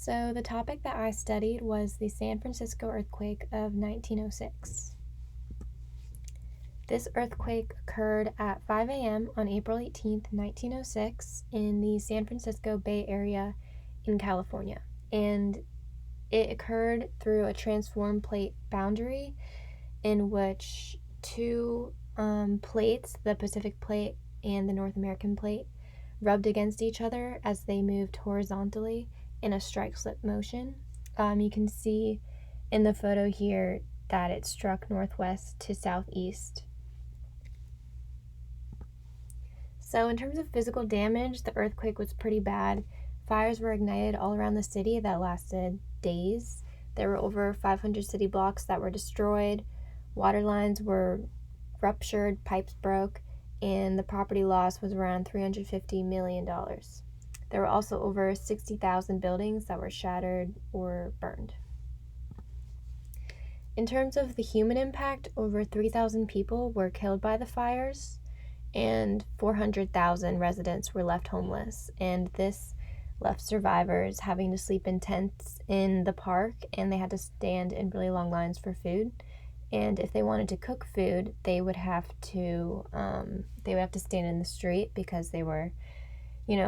So, the topic that I studied was the San Francisco earthquake of 1906. This earthquake occurred at 5 a.m. on April 18th, 1906, in the San Francisco Bay Area in California. And it occurred through a transform plate boundary in which two plates, the Pacific plate and the North American plate, rubbed against each other as they moved horizontally in a strike-slip motion. You can see in the photo here that it struck northwest to southeast. So in terms of physical damage, the earthquake was pretty bad. Fires were ignited all around the city that lasted days. There were over 500 city blocks that were destroyed. Water lines were ruptured, pipes broke, and the property loss was around $350 million. There were also over 60,000 buildings that were shattered or burned. In terms of the human impact, over 3,000 people were killed by the fires, and 400,000 residents were left homeless, and this left survivors having to sleep in tents in the park, and they had to stand in really long lines for food. And if they wanted to cook food, they would have to stand in the street because they were,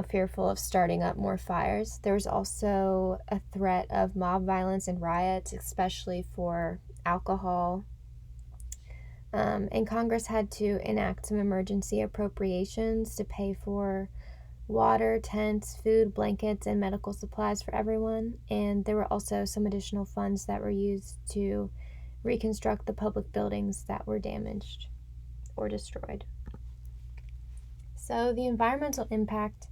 fearful of starting up more fires. There was also a threat of mob violence and riots, especially for alcohol. And Congress had to enact some emergency appropriations to pay for water, tents, food, blankets, and medical supplies for everyone. And there were also some additional funds that were used to reconstruct the public buildings that were damaged or destroyed. So the environmental impact,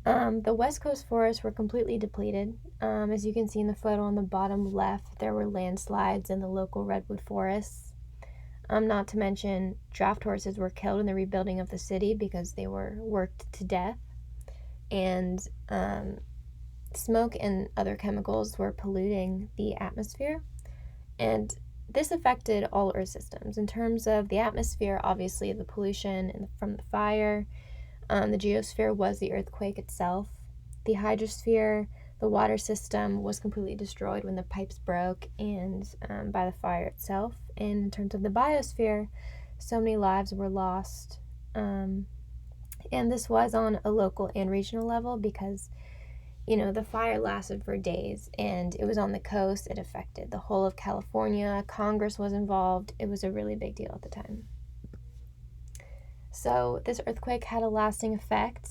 the West Coast forests were completely depleted. As you can see in the photo on the bottom left, there were landslides in the local redwood forests. Not to mention, draft horses were killed in the rebuilding of the city because they were worked to death. And smoke and other chemicals were polluting the atmosphere. And this affected all Earth systems. In terms of the atmosphere, obviously the pollution from the fire. The geosphere was the earthquake itself. The hydrosphere, the water system, was completely destroyed when the pipes broke and by the fire itself. And in terms of the biosphere, so many lives were lost. And this was on a local and regional level because the fire lasted for days, and it was on the coast. It affected the whole of California. Congress was involved. It was a really big deal at the time. So this earthquake had a lasting effect.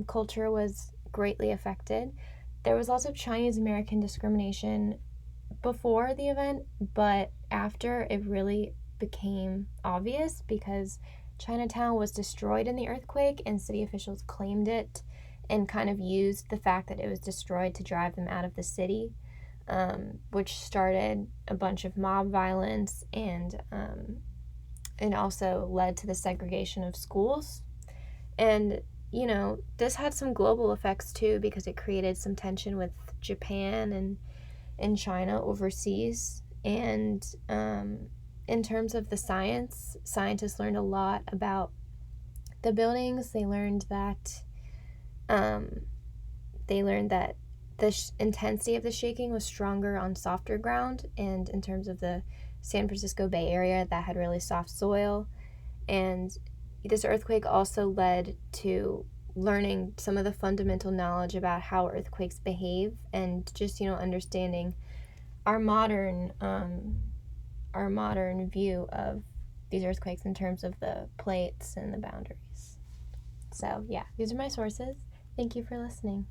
Culture was greatly affected. There was also Chinese American discrimination before the event, but after it really became obvious because Chinatown was destroyed in the earthquake, and city officials claimed it and kind of used the fact that it was destroyed to drive them out of the city, which started a bunch of mob violence and also led to the segregation of schools. And, this had some global effects too because it created some tension with Japan and China overseas. And in terms of the science, scientists learned a lot about the buildings. They learned that the intensity of the shaking was stronger on softer ground, and in terms of the San Francisco Bay Area, that had really soft soil. And this earthquake also led to learning some of the fundamental knowledge about how earthquakes behave, and just understanding our modern view of these earthquakes in terms of the plates and the boundaries. So yeah, these are my sources. Thank you for listening.